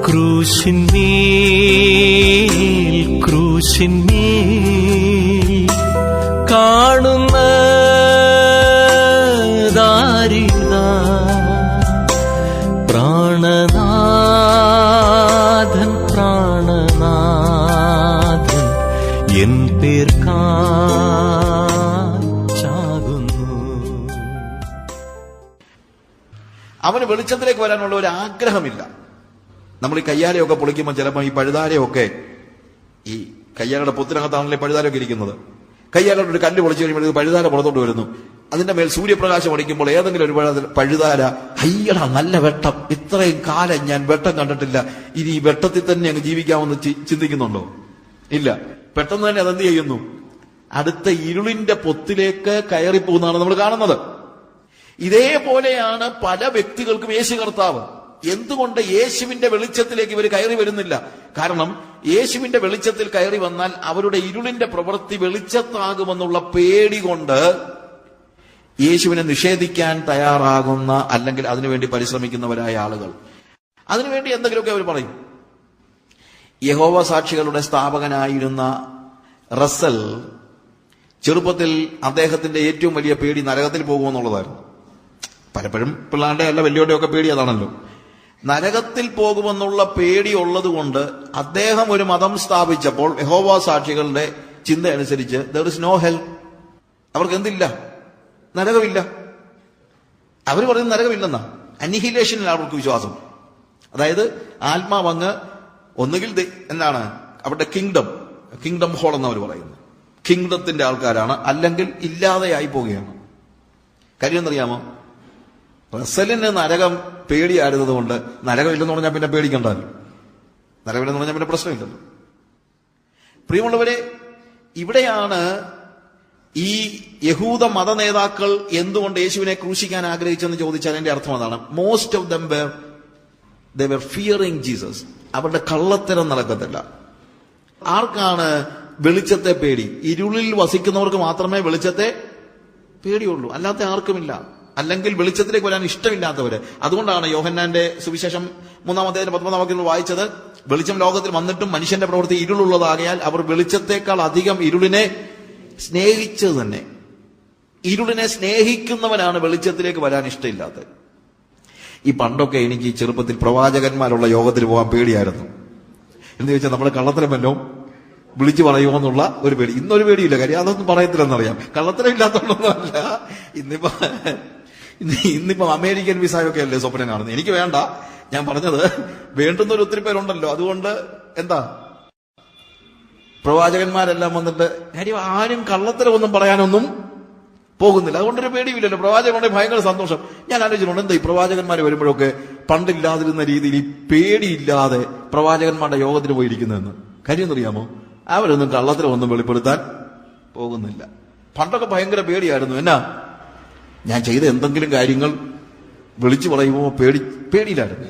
ക്രൂശിന്മേൽ കാണുന്ന ദാരിദ്ര്യ പ്രാണനാഥൻ എൻ പേർക്കാകുന്നു. അവന് വെളിച്ചത്തിലേക്ക് വരാനുള്ള ഒരു ആഗ്രഹമില്ല. നമ്മൾ ഈ കയ്യാലയൊക്കെ പൊളിക്കുമ്പോൾ ചിലപ്പോൾ ഈ പഴുതാരയൊക്കെ, ഈ കയ്യാലയുടെ പൊത്തിനകത്താണല്ലേ പഴുതാരയൊക്കെ ഇരിക്കുന്നത്, കയ്യാലയുടെ ഒരു കല്ല് പൊളിച്ചു കഴിയുമ്പോൾ പഴുതാര പുറത്തോട്ട് വരുന്നു. അതിന്റെ മേൽ സൂര്യപ്രകാശം അടിക്കുമ്പോൾ ഏതെങ്കിലും ഒരു പഴുതാര, അയ്യടാ നല്ല വെട്ടം, ഇത്രയും കാലം ഞാൻ വെട്ടം കണ്ടിട്ടില്ല, ഇനി ഈ വെട്ടത്തിൽ തന്നെ അങ്ങ് ജീവിക്കാമെന്ന് ചിന്തിക്കുന്നുണ്ടോ? ഇല്ല. പെട്ടെന്ന് തന്നെ അതെന്ത് ചെയ്യുന്നു? അടുത്ത ഇരുളിന്റെ പൊത്തിലേക്ക് കയറിപ്പോകുന്നതാണ് നമ്മൾ കാണുന്നത്. ഇതേപോലെയാണ് പല വ്യക്തികൾക്കും യേശു കർത്താവ്. എന്തുകൊണ്ട് യേശുവിന്റെ വെളിച്ചത്തിലേക്ക് ഇവർ കയറി വരുന്നില്ല? കാരണം യേശുവിന്റെ വെളിച്ചത്തിൽ കയറി വന്നാൽ അവരുടെ ഇരുളിന്റെ പ്രവൃത്തി വെളിച്ചത്താകുമെന്നുള്ള പേടി കൊണ്ട് യേശുവിനെ നിഷേധിക്കാൻ തയ്യാറാകുന്ന, അല്ലെങ്കിൽ അതിനുവേണ്ടി പരിശ്രമിക്കുന്നവരായ ആളുകൾ, അതിനുവേണ്ടി എന്തെങ്കിലുമൊക്കെ അവർ പറയും. യഹോവ സാക്ഷികളുടെ സ്ഥാപകനായിരുന്ന റസൽ ചെറുപ്പത്തിൽ അദ്ദേഹത്തിന്റെ ഏറ്റവും വലിയ പേടി നരകത്തിൽ പോകുമെന്നുള്ളതായിരുന്നു. പലപ്പോഴും പിള്ളാരുടെ അല്ല വലിയോടെ ഒക്കെ പേടി അതാണല്ലോ. നരകത്തിൽ പോകുമെന്നുള്ള പേടി ഉള്ളത് കൊണ്ട് അദ്ദേഹം ഒരു മതം സ്ഥാപിച്ചപ്പോൾ യഹോവ സാക്ഷികളുടെ ചിന്ത അനുസരിച്ച് there is no hell, അവർക്ക് എന്തില്ല? നരകമില്ല. അവർ പറയുന്നത് നരകമില്ലെന്നാ. അനിഹിലേഷനിൽ അവർക്ക് വിശ്വാസം. അതായത് ആത്മാവങ്ങ് ഒന്നുകിൽ എന്താണ് അവരുടെ കിങ്ഡം ഹോൾ എന്നവർ പറയുന്നത്, കിങ്ഡത്തിന്റെ ആൾക്കാരാണ്, അല്ലെങ്കിൽ ഇല്ലാതെയായി പോവുകയാണ്. കാര്യം എന്നറിയാമോ? റസലിന് നരകം പേടിയായിരുന്നത് കൊണ്ട് നരകമില്ലെന്ന് പറഞ്ഞാൽ പിന്നെ പേടിക്കണ്ടല്ലോ, നരകമില്ലെന്ന് പറഞ്ഞാൽ പിന്നെ പ്രശ്നമില്ലല്ലോ. പ്രിയമുള്ളവരെ, ഇവിടെയാണ് ഈ യഹൂദ മത നേതാക്കൾ എന്തുകൊണ്ട് യേശുവിനെ ക്രൂശിക്കാൻ ആഗ്രഹിച്ചെന്ന് ചോദിച്ചാൽ എന്റെ അർത്ഥം അതാണ്. Most of them they were fearing Jesus. അവരുടെ കള്ളത്തരം നടക്കത്തില്ല. ആർക്കാണ് വെളിച്ചത്തെ പേടി? ഇരുളിൽ വസിക്കുന്നവർക്ക് മാത്രമേ വെളിച്ചത്തെ പേടിയുള്ളൂ, അല്ലാത്ത ആർക്കുമില്ല. അല്ലെങ്കിൽ വെളിച്ചത്തിലേക്ക് വരാൻ ഇഷ്ടമില്ലാത്തവര്. അതുകൊണ്ടാണ് യോഹന്നാന്റെ സുവിശേഷം 3-ാം അധ്യായം 19-ാം വാക്യം വായിച്ചത്, വെളിച്ചം ലോകത്തിൽ വന്നിട്ടും മനുഷ്യന്റെ പ്രവൃത്തി ഇരുളുള്ളതാകയാൽ അവർ വെളിച്ചത്തെക്കാൾ അധികം ഇരുളിനെ സ്നേഹിച്ചത് തന്നെ. ഇരുളിനെ സ്നേഹിക്കുന്നവനാണ് വെളിച്ചത്തിലേക്ക് വരാൻ ഇഷ്ടമില്ലാത്തത്. ഈ പണ്ടൊക്കെ എനിക്ക് ഈ ചെറുപ്പത്തിൽ പ്രവാചകന്മാരുള്ള യോഗത്തിൽ പോകാൻ പേടിയായിരുന്നു. എന്ന് ചോദിച്ചാൽ നമ്മൾ കള്ളത്തരം വല്ലതും വിളിച്ചു പറയുമോ എന്നുള്ള ഒരു പേടി. ഇന്നൊരു പേടിയില്ല, കാര്യം അതൊന്നും പറയത്തില്ലെന്നറിയാം. കള്ളത്തരം ഇല്ലാത്തതൊന്നുമല്ല. ഇന്നിപ്പോ അമേരിക്കൻ വിസയൊക്കെ അല്ലേ സ്വപ്നം കാണുന്നത്. എനിക്ക് വേണ്ട, ഞാൻ പറഞ്ഞത് വേണ്ടുന്നൊരു ഒത്തിരി പേരുണ്ടല്ലോ. അതുകൊണ്ട് എന്താ, പ്രവാചകന്മാരെല്ലാം വന്നിട്ട് കാര്യം ആരും കള്ളത്തരമൊന്നും പറയാനൊന്നും പോകുന്നില്ല. അതുകൊണ്ടൊരു പേടിയില്ലല്ലോ. പ്രവാചകന്റെ ഭയങ്കര സന്തോഷം. ഞാൻ ആലോചിച്ചിട്ടുണ്ട്, എന്താ ഈ പ്രവാചകന്മാർ വരുമ്പോഴൊക്കെ പണ്ടില്ലാതിരുന്ന രീതിയിൽ ഈ പേടിയില്ലാതെ പ്രവാചകന്മാരുടെ യോഗത്തിന് പോയിരിക്കുന്നതെന്ന്. കാര്യം എന്നറിയാമോ? അവരൊന്നും കള്ളത്തരമൊന്നും വെളിപ്പെടുത്താൻ പോകുന്നില്ല. പണ്ടൊക്കെ ഭയങ്കര പേടിയായിരുന്നു. എന്നാ, ഞാൻ ചെയ്ത എന്തെങ്കിലും കാര്യങ്ങൾ വിളിച്ചു പറയുമ്പോ പേടിയിലായിരുന്നു.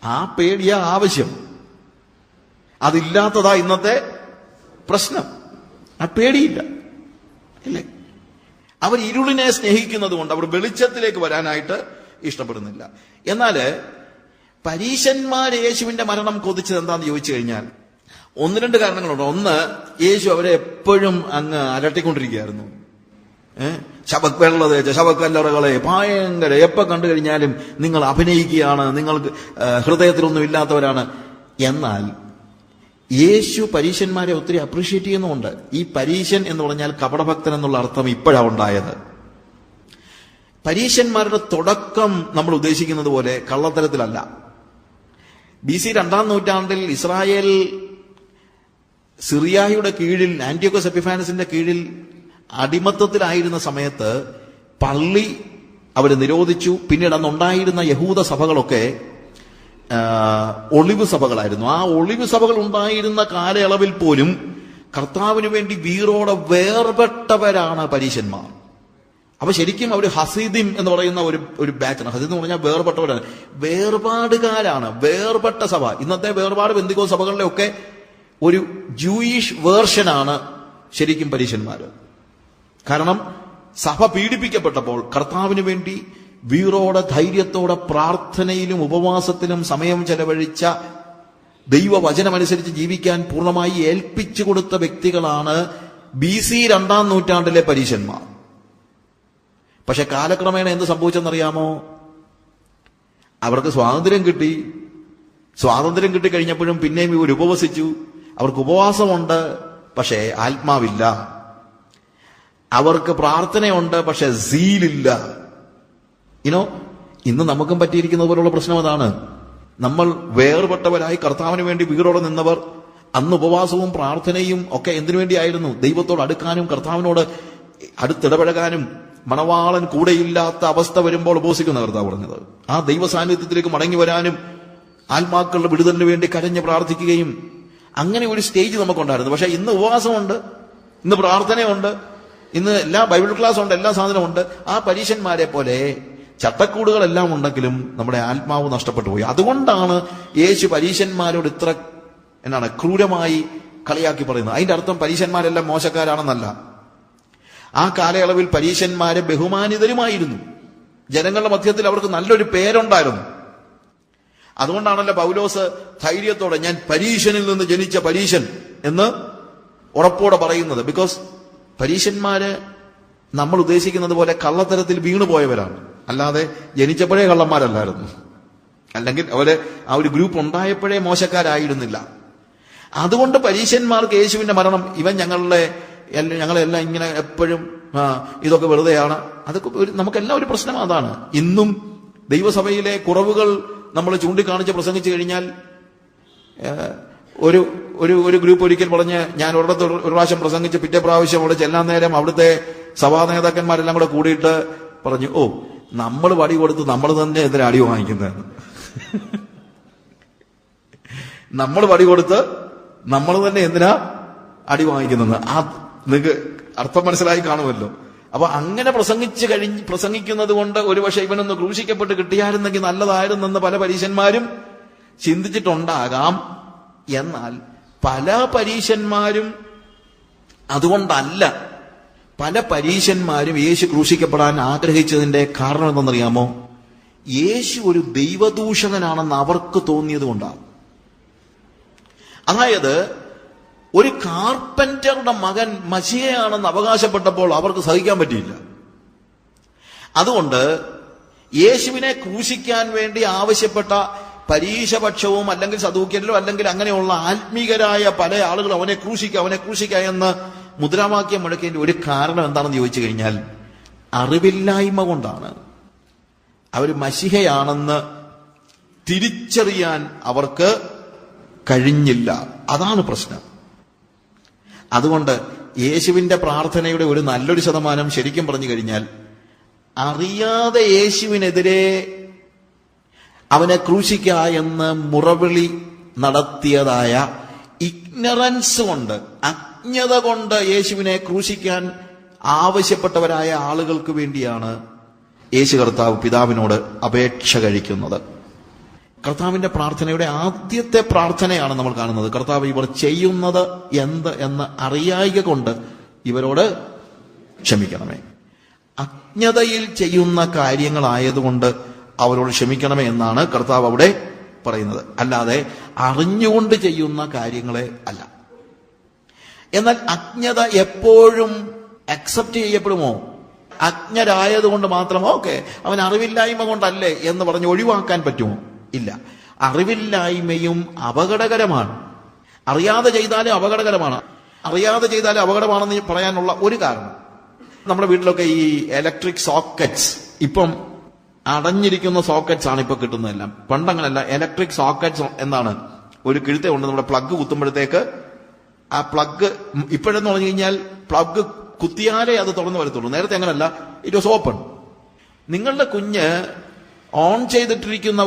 ആ പേടിയാ ആവശ്യം, അതില്ലാത്തതാ ഇന്നത്തെ പ്രശ്നം. ആ പേടിയില്ല, അല്ലേ? അവർ ഇരുളിനെ സ്നേഹിക്കുന്നത് കൊണ്ട് അവർ വെളിച്ചത്തിലേക്ക് വരാനായിട്ട് ഇഷ്ടപ്പെടുന്നില്ല. എന്നാല് പരീശന്മാർ യേശുവിന്റെ മരണം കൊതിച്ചത് എന്താന്ന് ചോദിച്ചു കഴിഞ്ഞാൽ 1-2 കാരണങ്ങളുണ്ട്. ഒന്ന്, യേശു അവരെ എപ്പോഴും അങ്ങ് അലട്ടിക്കൊണ്ടിരിക്കുകയായിരുന്നു. ശബക് വെള്ള തേച്ച ശബക്കല്ലറകളെ ഭയങ്കര, എപ്പോ കണ്ടു കഴിഞ്ഞാലും നിങ്ങൾ അഭിനയിക്കുകയാണ്, നിങ്ങൾക്ക് ഹൃദയത്തിലൊന്നും ഇല്ലാത്തവരാണ്. എന്നാൽ യേശു പരീശന്മാരെ ഒത്തിരി അപ്രീഷിയേറ്റ് ചെയ്യുന്നുണ്ട്. ഈ പരീശൻ എന്ന് പറഞ്ഞാൽ കപടഭക്തൻ എന്നുള്ള അർത്ഥം ഇപ്പോഴാണ് ഉണ്ടായത്. പരീശന്മാരുടെ തുടക്കം നമ്മൾ ഉദ്ദേശിക്കുന്നത് പോലെ കള്ളത്തരത്തിലല്ല. BC 2-ാം നൂറ്റാണ്ടിൽ ഇസ്രായേൽ സിറിയായുടെ കീഴിൽ, ആന്റിയോക്കസ് എപ്പിഫാനസിന്റെ കീഴിൽ അടിമത്തത്തിലായിരുന്ന സമയത്ത് പള്ളി അവർ നിരോധിച്ചു. പിന്നീട് അന്നുണ്ടായിരുന്ന യഹൂദ സഭകളൊക്കെ ഒളിവ് സഭകളായിരുന്നു. ആ ഒളിവ് സഭകൾ ഉണ്ടായിരുന്ന കാലയളവിൽ പോലും കർത്താവിന് വേണ്ടി വീറോടെ വേർപെട്ടവരാണ് പരീശന്മാർ. അപ്പൊ ശരിക്കും അവർ ഹസീദിം എന്ന് പറയുന്ന ഒരു ബാച്ചാണ്. ഹസീദ് എന്ന് പറഞ്ഞാൽ വേർപെട്ടവരാണ്, വേർപാടുകാരാണ്, വേർപെട്ട സഭ. ഇന്നത്തെ വേർപാട് ബന്ധുക്കോ സഭകളിലെ ഒക്കെ ഒരു ജൂയിഷ് വേർഷനാണ് ശരിക്കും പരീശന്മാര്. കാരണം സഭ പീഡിപ്പിക്കപ്പെട്ടപ്പോൾ കർത്താവിന് വേണ്ടി വീറോടെ ധൈര്യത്തോടെ പ്രാർത്ഥനയിലും ഉപവാസത്തിലും സമയം ചെലവഴിച്ച ദൈവവചനമനുസരിച്ച് ജീവിക്കാൻ പൂർണ്ണമായി ഏൽപ്പിച്ചു കൊടുത്ത വ്യക്തികളാണ് BC 2-ാം നൂറ്റാണ്ടിലെ പരീശന്മാർ. പക്ഷെ കാലക്രമേണ എന്ത് സംഭവിച്ചെന്നറിയാമോ? അവർക്ക് സ്വാതന്ത്ര്യം കിട്ടി. സ്വാതന്ത്ര്യം കിട്ടിക്കഴിഞ്ഞപ്പോഴും പിന്നെയും ഇവർ ഉപവസിച്ചു. അവർക്ക് ഉപവാസമുണ്ട്, പക്ഷേ ആത്മാവില്ല. അവർക്ക് പ്രാർത്ഥനയുണ്ട്, പക്ഷെ സീലില്ല. ഇന്ന് നമുക്കും പറ്റിയിരിക്കുന്നത് പോലുള്ള പ്രശ്നം അതാണ്. നമ്മൾ വേർപെട്ടവരായി കർത്താവിന് വേണ്ടി വീടോടെ നിന്നവർ അന്ന് ഉപവാസവും പ്രാർത്ഥനയും ഒക്കെ എന്തിനു വേണ്ടിയായിരുന്നു? ദൈവത്തോട് അടുക്കാനും കർത്താവിനോട് അടുത്തിടപഴകാനും. മണവാളൻ കൂടെയില്ലാത്ത അവസ്ഥ വരുമ്പോൾ ഉപവസിക്കുന്ന കർത്താവ് പറഞ്ഞത്. ആ ദൈവ സാന്നിധ്യത്തിലേക്ക് മടങ്ങി വരാനും ആത്മാക്കളുടെ വിടുതലിന് വേണ്ടി കരഞ്ഞ് പ്രാർത്ഥിക്കുകയും അങ്ങനെ ഒരു സ്റ്റേജ് നമുക്കുണ്ടായിരുന്നു. പക്ഷെ ഇന്ന് ഉപവാസമുണ്ട്, ഇന്ന് പ്രാർത്ഥനയുണ്ട്, ഇന്ന് എല്ലാ ബൈബിൾ ക്ലാസ് ഉണ്ട്, എല്ലാ സാധനമുണ്ട്. ആ പരീശന്മാരെ പോലെ ചട്ടക്കൂടുകളെല്ലാം ഉണ്ടെങ്കിലും നമ്മുടെ ആത്മാവ് നഷ്ടപ്പെട്ടു പോയി. അതുകൊണ്ടാണ് യേശു പരീശന്മാരോട് ഇത്ര ക്രൂരമായി കളിയാക്കി പറയുന്നത്. അതിന്റെ അർത്ഥം പരീശന്മാരെല്ലാം മോശക്കാരാണെന്നല്ല. ആ കാലയളവിൽ പരീശന്മാരെ ബഹുമാനിതരുമായിരുന്നു. ജനങ്ങളുടെ മധ്യത്തിൽ അവർക്ക് നല്ലൊരു പേരുണ്ടായിരുന്നു. അതുകൊണ്ടാണല്ലോ പൗലോസ് ധൈര്യത്തോടെ ഞാൻ പരീശനിൽ നിന്ന് ജനിച്ച പരീശൻ എന്ന് ഉറപ്പോടെ പറയുന്നത്. ബിക്കോസ് പരീശന്മാര് നമ്മൾ ഉദ്ദേശിക്കുന്നത് പോലെ കള്ളത്തരത്തിൽ വീണുപോയവരാണ്, അല്ലാതെ ജനിച്ചപ്പോഴേ കള്ളന്മാരല്ലായിരുന്നു. അല്ലെങ്കിൽ അവര് ആ ഒരു ഗ്രൂപ്പ് ഉണ്ടായപ്പോഴേ മോശക്കാരായിരുന്നില്ല. അതുകൊണ്ട് പരീശന്മാർക്ക് യേശുവിന്റെ മരണം ഞങ്ങളെല്ലാം ഇങ്ങനെ എപ്പോഴും ഇതൊക്കെ വെറുതെയാണ്. അതൊക്കെ നമുക്കെല്ലാം ഒരു പ്രശ്നം അതാണ്. ഇന്നും ദൈവസഭയിലെ കുറവുകൾ നമ്മൾ ചൂണ്ടിക്കാണിച്ച് പ്രസംഗിച്ചു കഴിഞ്ഞാൽ ഒരു ഗ്രൂപ്പ് ഒരിക്കൽ പറഞ്ഞ് ഞാൻ ഒരു പ്രാവശ്യം പ്രസംഗിച്ച് പിറ്റേ പ്രാവശ്യം അവിടെ ചെല്ലാൻ നേരം അവിടുത്തെ സഭാ നേതാക്കന്മാരെല്ലാം കൂടെ കൂടിയിട്ട് പറഞ്ഞു, നമ്മൾ വടി കൊടുത്ത് നമ്മൾ തന്നെ എന്തിനാ അടി വാങ്ങിക്കുന്നതെന്ന്. നമ്മൾ വടി കൊടുത്ത് നമ്മൾ തന്നെ എന്തിനാ അടി വാങ്ങിക്കുന്നത്? നിങ്ങൾക്ക് അർത്ഥം മനസ്സിലായി കാണുമല്ലോ. അപ്പൊ അങ്ങനെ പ്രസംഗിക്കുന്നത് കൊണ്ട് ഒരുപക്ഷെ ഇവനൊന്ന് ക്രൂശിക്കപ്പെട്ട് കിട്ടിയായിരുന്നെങ്കിൽ നല്ലതായിരുന്നെന്ന് പല പരീശന്മാരും ചിന്തിച്ചിട്ടുണ്ടാകാം. എന്നാൽ പല പരീശന്മാരും അതുകൊണ്ടല്ല. പല പരീശന്മാരും യേശു ക്രൂശിക്കപ്പെടാൻ ആഗ്രഹിച്ചതിന്റെ കാരണം എന്തെന്നറിയാമോ? യേശു ഒരു ദൈവദൂഷകനാണെന്ന് അവർക്ക് തോന്നിയത് കൊണ്ടാണ്. അതായത് ഒരു കാർപ്പന്ററുടെ മകൻ മശിഹയാണെന്ന് അവകാശപ്പെട്ടപ്പോൾ അവർക്ക് സഹിക്കാൻ പറ്റിയില്ല. അതുകൊണ്ട് യേശുവിനെ ക്രൂശിക്കാൻ വേണ്ടി ആവശ്യപ്പെട്ട പരീശപക്ഷവും അല്ലെങ്കിൽ സദൂക്യരിലും അല്ലെങ്കിൽ അങ്ങനെയുള്ള ആത്മീകരായ പല ആളുകളും അവനെ ക്രൂശിക്ക എന്ന് മുദ്രാവാക്യം മുഴക്കേണ്ട ഒരു കാരണം എന്താണെന്ന് ചോദിച്ചു കഴിഞ്ഞാൽ അറിവില്ലായ്മ കൊണ്ടാണ്. അവർ മശിഹയാണെന്ന് തിരിച്ചറിയാൻ അവർക്ക് കഴിഞ്ഞില്ല. അതാണ് പ്രശ്നം. അതുകൊണ്ട് യേശുവിന്റെ പ്രാർത്ഥനയുടെ ഒരു നല്ലൊരു ശതമാനം ശരിക്കും പറഞ്ഞു കഴിഞ്ഞാൽ അറിയാതെ യേശുവിനെതിരെ അവനെ ക്രൂശിക്ക എന്ന് മുറവിളി നടത്തിയതായ ഇഗ്നറൻസ് കൊണ്ട്, അജ്ഞത കൊണ്ട് യേശുവിനെ ക്രൂശിക്കാൻ ആവശ്യപ്പെട്ടവരായ ആളുകൾക്ക് വേണ്ടിയാണ് യേശു കർത്താവ് പിതാവിനോട് അപേക്ഷ കഴിക്കുന്നത്. കർത്താവിന്റെ പ്രാർത്ഥനയുടെ ആദ്യത്തെ പ്രാർത്ഥനയാണ് നമ്മൾ കാണുന്നത്. കർത്താവ് ഇവർ ചെയ്യുന്നത് എന്ത് എന്ന് അറിയായിക കൊണ്ട് ഇവരോട് ക്ഷമിക്കണമേ. അജ്ഞതയിൽ ചെയ്യുന്ന കാര്യങ്ങളായതുകൊണ്ട് അവരോട് ക്ഷമിക്കണമേ എന്നാണ് കർത്താവ് അവിടെ പറയുന്നത്, അല്ലാതെ അറിഞ്ഞുകൊണ്ട് ചെയ്യുന്ന കാര്യങ്ങളെ അല്ല. എന്നാൽ അജ്ഞത എപ്പോഴും അക്സെപ്റ്റ് ചെയ്യപ്പെടുമോ? അജ്ഞരായതുകൊണ്ട് മാത്രം അവൻ അറിവില്ലായ്മ കൊണ്ടല്ലേ എന്ന് പറഞ്ഞ് ഒഴിവാക്കാൻ പറ്റുമോ? ഇല്ല. അറിവില്ലായ്മയും അപകടകരമാണ്. അറിയാതെ ചെയ്താലും അപകടകരമാണ്. അറിയാതെ ചെയ്താലും അപകടമാണെന്ന് പറയാനുള്ള ഒരു കാരണം, നമ്മുടെ വീട്ടിലൊക്കെ ഈ ഇലക്ട്രിക് സോക്കറ്റ്സ്, ഇപ്പം അടഞ്ഞിരിക്കുന്ന സോക്കറ്റ്സ് ആണ് ഇപ്പൊ കിട്ടുന്നതെല്ലാം. പണ്ടങ്ങനല്ല. ഇലക്ട്രിക് സോക്കറ്റ്സ് എന്താണ്? ഒരു കിഴുത്തയുണ്ട്, നമ്മുടെ പ്ലഗ് കുത്തുമ്പോഴത്തേക്ക് ആ പ്ലഗ് ഇപ്പോഴെന്ന് പറഞ്ഞു കഴിഞ്ഞാൽ പ്ലഗ് കുത്തിയാലേ അത് തുറന്നു വരത്തുള്ളൂ. നേരത്തെ അങ്ങനല്ല, ഇറ്റ് വാസ് ഓപ്പൺ. നിങ്ങളുടെ കുഞ്ഞ് ഓൺ ചെയ്തിട്ടിരിക്കുന്ന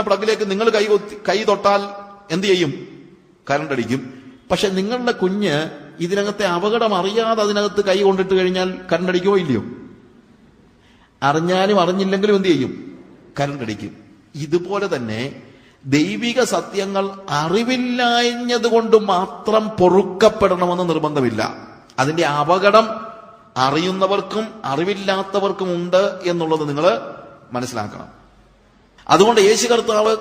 പ്ലഗിലേക്ക് നിങ്ങൾ കൈ തൊട്ടാൽ എന്ത് ചെയ്യും? കറണ്ട് അടിക്കും. പക്ഷെ നിങ്ങളുടെ കുഞ്ഞ് ഇതിനകത്തെ അപകടം അറിയാതെ അതിനകത്ത് കൈ കൊണ്ടിട്ട് കഴിഞ്ഞാൽ കറണ്ട് അടിക്കുമോ ഇല്ലയോ? അറിഞ്ഞാലും അറിഞ്ഞില്ലെങ്കിലും എന്ത് ചെയ്യും? കറണ്ട് അടിക്കും. ഇതുപോലെ തന്നെ ദൈവിക സത്യങ്ങൾ അറിവില്ലാഞ്ഞതുകൊണ്ട് മാത്രം പൊറുക്കപ്പെടണമെന്ന് നിർബന്ധമില്ല. അതിന്റെ അപകടം അറിയുന്നവർക്കും അറിവില്ലാത്തവർക്കും ഉണ്ട് എന്നുള്ളത് നിങ്ങൾ മനസ്സിലാക്കണം. അതുകൊണ്ട് യേശു കർത്താവ്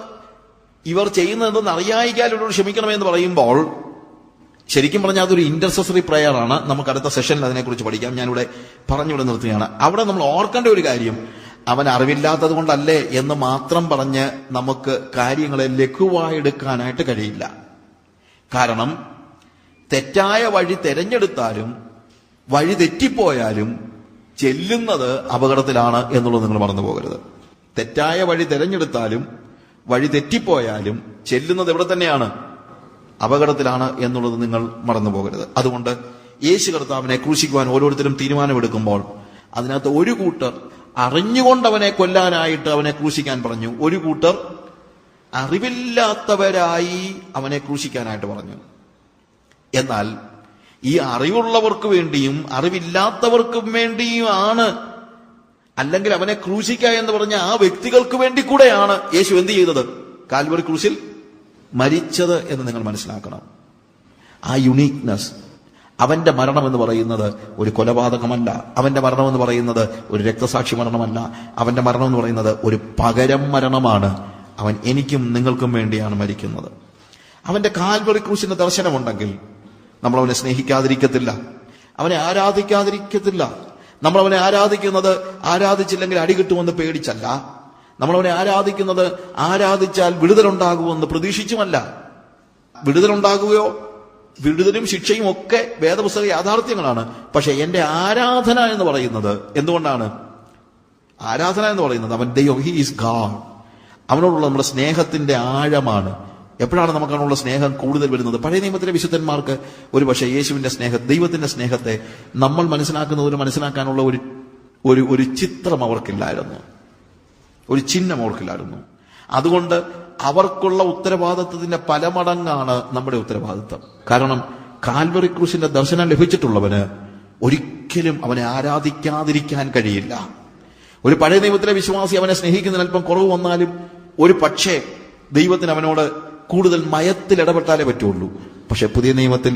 ഇവർ ചെയ്യുന്നതെന്ന് അറിയായിക്കാൽ ഇവരോട് ക്ഷമിക്കണമെന്ന് പറയുമ്പോൾ ശരിക്കും പറഞ്ഞാൽ അതൊരു ഇന്റർസെസറി പ്രയർ ആണ്. നമുക്ക് അടുത്ത സെഷനിൽ അതിനെക്കുറിച്ച് പഠിക്കാം. ഞാനിവിടെ പറഞ്ഞിവിടെ നിർത്തുകയാണ്. അവിടെ നമ്മൾ ഓർക്കേണ്ട ഒരു കാര്യം, അവൻ അറിവില്ലാത്തത് കൊണ്ടല്ലേ എന്ന് മാത്രം പറഞ്ഞ് നമുക്ക് കാര്യങ്ങളെ ലഘുവായെടുക്കാനായിട്ട് കഴിയില്ല. കാരണം തെറ്റായ വഴി തെരഞ്ഞെടുത്താലും വഴി തെറ്റിപ്പോയാലും ചെല്ലുന്നത് അപകടത്തിലാണ് എന്നുള്ളത് നിങ്ങൾ മറന്നു പോകരുത്. തെറ്റായ വഴി തെരഞ്ഞെടുത്താലും വഴി തെറ്റിപ്പോയാലും ചെല്ലുന്നത് എവിടെ തന്നെയാണ്? അപകടത്തിലാണ് എന്നുള്ളത് നിങ്ങൾ മറന്നു പോകരുത്. അതുകൊണ്ട് യേശു കർത്താവിനെ ക്രൂശിക്കുവാൻ ഓരോരുത്തരും തീരുമാനമെടുക്കുമ്പോൾ അതിനകത്ത് ഒരു കൂട്ടർ അറിഞ്ഞുകൊണ്ട് അവനെ കൊല്ലാനായിട്ട് അവനെ ക്രൂശിക്കാൻ പറഞ്ഞു, ഒരു കൂട്ടർ അറിവില്ലാത്തവരായി അവനെ ക്രൂശിക്കാനായിട്ട് പറഞ്ഞു. എന്നാൽ ഈ അറിവുള്ളവർക്ക് വേണ്ടിയും അറിവില്ലാത്തവർക്കും വേണ്ടിയുമാണ്, അല്ലെങ്കിൽ അവനെ ക്രൂശിക്കുക എന്ന് പറഞ്ഞ ആ വ്യക്തികൾക്ക് വേണ്ടി കൂടെയാണ് യേശു എന്ത് ചെയ്തത്? കാൽവറി ക്രൂശിൽ മരിച്ചത് എന്ന് നിങ്ങൾ മനസ്സിലാക്കണം. ആ യുണീക്നെസ്, അവന്റെ മരണം എന്ന് പറയുന്നത് ഒരു കൊലപാതകമല്ല, അവന്റെ മരണം എന്ന് പറയുന്നത് ഒരു രക്തസാക്ഷി മരണമല്ല, അവന്റെ മരണം എന്ന് പറയുന്നത് ഒരു പകരം മരണമാണ്. അവൻ എനിക്കും നിങ്ങൾക്കും വേണ്ടിയാണ് മരിക്കുന്നത്. അവന്റെ കാൽവറി ക്രൂശിന്റെ ദർശനമുണ്ടെങ്കിൽ നമ്മളവനെ സ്നേഹിക്കാതിരിക്കത്തില്ല, അവനെ ആരാധിക്കാതിരിക്കത്തില്ല. നമ്മളവനെ ആരാധിക്കുന്നത് ആരാധിച്ചില്ലെങ്കിൽ അടി കിട്ടുമെന്ന് പേടിച്ചല്ല, നമ്മളവനെ ആരാധിക്കുന്നത് ആരാധിച്ചാൽ വിടുതലുണ്ടാകുമെന്ന് പ്രതീക്ഷിച്ചുമല്ല. വിടുതലുണ്ടാകുകയോ വിടുതലും ശിക്ഷയും ഒക്കെ വേദപുസ്തക യാഥാർത്ഥ്യങ്ങളാണ്. പക്ഷെ എന്റെ ആരാധന എന്ന് പറയുന്നത് എന്തുകൊണ്ടാണ്? ആരാധന എന്ന് പറയുന്നത് അവൻ ദൈവം, ഹി ഈസ് ഗാഡ്. അവനോടുള്ള നമ്മുടെ സ്നേഹത്തിന്റെ ആഴമാണ്. എപ്പോഴാണ് നമുക്ക് അവനുള്ള സ്നേഹം കൂടുതൽ വരുന്നത്? പഴയ നിയമത്തിലെ വിശുദ്ധന്മാർക്ക് ഒരു പക്ഷേ യേശുവിന്റെ ദൈവത്തിന്റെ സ്നേഹത്തെ നമ്മൾ മനസ്സിലാക്കാനുള്ള ഒരു ചിത്രം അവർക്കില്ലായിരുന്നു, ഒരു ചിഹ്നം അവർക്കില്ലായിരുന്നു. അതുകൊണ്ട് അവർക്കുള്ള ഉത്തരവാദിത്വത്തിന്റെ പല മടങ്ങാണ് നമ്മുടെ ഉത്തരവാദിത്വം. കാരണം കാൽവറി ക്രൂശിന്റെ ദർശനം ലഭിച്ചിട്ടുള്ളവന് ഒരിക്കലും അവനെ ആരാധിക്കാതിരിക്കാൻ കഴിയില്ല. ഒരു പഴയ നിയമത്തിലെ വിശ്വാസി അവനെ സ്നേഹിക്കുന്നതിന് അല്പം കുറവ് വന്നാലും ഒരു പക്ഷേ ദൈവത്തിന് അവനോട് കൂടുതൽ മയത്തിൽ ഇടപെട്ടാലേ പറ്റുള്ളൂ. പക്ഷെ പുതിയ നിയമത്തിൽ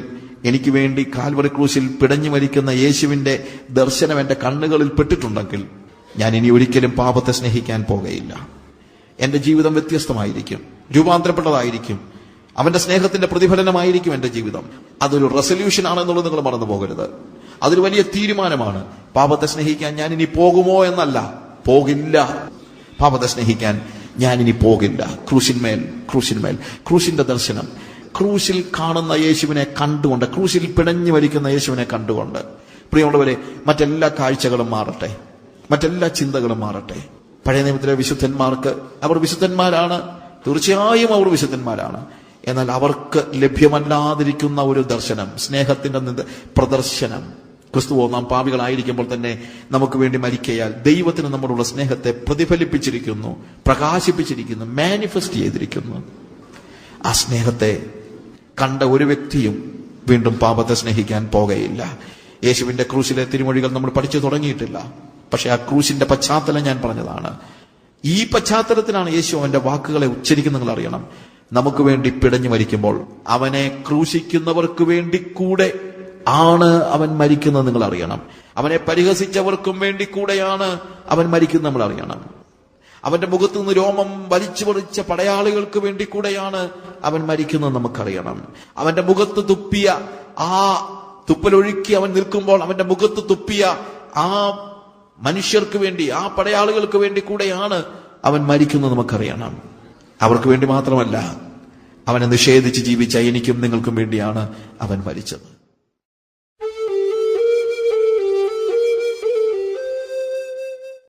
എനിക്ക് വേണ്ടി കാൽവറി ക്രൂശിൽ പിടഞ്ഞു മരിക്കുന്ന യേശുവിന്റെ ദർശനം എന്റെ കണ്ണുകളിൽ പെട്ടിട്ടുണ്ടെങ്കിൽ ഞാൻ ഇനി ഒരിക്കലും പാപത്തെ സ്നേഹിക്കാൻ പോകുകയില്ല. എന്റെ ജീവിതം വ്യത്യസ്തമായിരിക്കും, രൂപാന്തരപ്പെട്ടതായിരിക്കും. അവന്റെ സ്നേഹത്തിന്റെ പ്രതിഫലനമായിരിക്കും എന്റെ ജീവിതം. അതൊരു റെസൊല്യൂഷൻ ആണെന്നുള്ളത് നിങ്ങൾ മറന്നു പോകരുത്. അതൊരു വലിയ തീരുമാനമാണ്. പാപത്തെ സ്നേഹിക്കാൻ ഞാൻ ഇനി പോകുമോ എന്നല്ല, പോകില്ല. പാപത്തെ സ്നേഹിക്കാൻ ഞാൻ ഇനി പോകില്ല. ക്രൂശിന്മേൽ ക്രൂശിന്റെ ദർശനം, ക്രൂശിൽ കാണുന്ന യേശുവിനെ കണ്ടുകൊണ്ട്, ക്രൂശിൽ പിടഞ്ഞു മരിക്കുന്ന യേശുവിനെ കണ്ടുകൊണ്ട്, പ്രിയമുള്ളവരെ, മറ്റെല്ലാ കാഴ്ചകളും മാറട്ടെ, മറ്റെല്ലാ ചിന്തകളും മാറട്ടെ. പഴയ നിയമത്തിലെ വിശുദ്ധന്മാർക്ക്, അവർ വിശുദ്ധന്മാരാണ്, തീർച്ചയായും അവർ വിശുദ്ധന്മാരാണ്. എന്നാൽ അവർക്ക് ലഭ്യമല്ലാതിരിക്കുന്ന ഒരു ദർശനം, സ്നേഹത്തിന്റെ പ്രദർശനം. ക്രിസ്തുവോ നാം പാപികളായിരിക്കുമ്പോൾ തന്നെ നമുക്ക് വേണ്ടി മരിക്കയാൽ ദൈവത്തിന് നമ്മളുള്ള സ്നേഹത്തെ പ്രതിഫലിപ്പിച്ചിരിക്കുന്നു, പ്രകാശിപ്പിച്ചിരിക്കുന്നു, മാനിഫെസ്റ്റ് ചെയ്തിരിക്കുന്നു. ആ സ്നേഹത്തെ കണ്ട ഒരു വ്യക്തിയും വീണ്ടും പാപത്തെ സ്നേഹിക്കാൻ പോകുകയില്ല. യേശുവിന്റെ ക്രൂശിലെ തിരുമൊഴികൾ നമ്മൾ പഠിച്ചു തുടങ്ങിയിട്ടില്ല. പക്ഷെ ആ ക്രൂശിന്റെ പശ്ചാത്തലം ഞാൻ പറഞ്ഞതാണ്. ഈ പശ്ചാത്തലത്തിലാണ് യേശു അവന്റെ വാക്കുകളെ ഉച്ചരിക്കുന്നത്. നിങ്ങൾ അറിയണം, നമുക്ക് വേണ്ടി പിടഞ്ഞു മരിക്കുമ്പോൾ അവനെ ക്രൂശിക്കുന്നവർക്ക് വേണ്ടി കൂടെ ആണ് അവൻ മരിക്കുന്നത്. നിങ്ങൾ അറിയണം, അവനെ പരിഹസിച്ചവർക്കും വേണ്ടി കൂടെയാണ് അവൻ മരിക്കുന്നത്. നമ്മൾ അറിയണം, അവന്റെ മുഖത്തു നിന്ന് രോമം വലിച്ചു പറിച്ച പടയാളികൾക്ക് വേണ്ടി കൂടെയാണ് അവൻ മരിക്കുന്നത്. നമുക്കറിയണം, അവന്റെ മുഖത്ത് തുപ്പിയ ആ തുപ്പലൊഴുക്കി അവൻ നിൽക്കുമ്പോൾ അവന്റെ മുഖത്ത് തുപ്പിയ ആ മനുഷ്യർക്ക് വേണ്ടി, ആ പടയാളികൾക്ക് വേണ്ടി കൂടെയാണ് അവൻ മരിക്കുന്നത്. നമുക്കറിയണം, അവർക്ക് വേണ്ടി മാത്രമല്ല, അവനെ നിഷേധിച്ച് ജീവിച്ച എനിക്കും നിങ്ങൾക്കും വേണ്ടിയാണ് അവൻ മരിച്ചത്.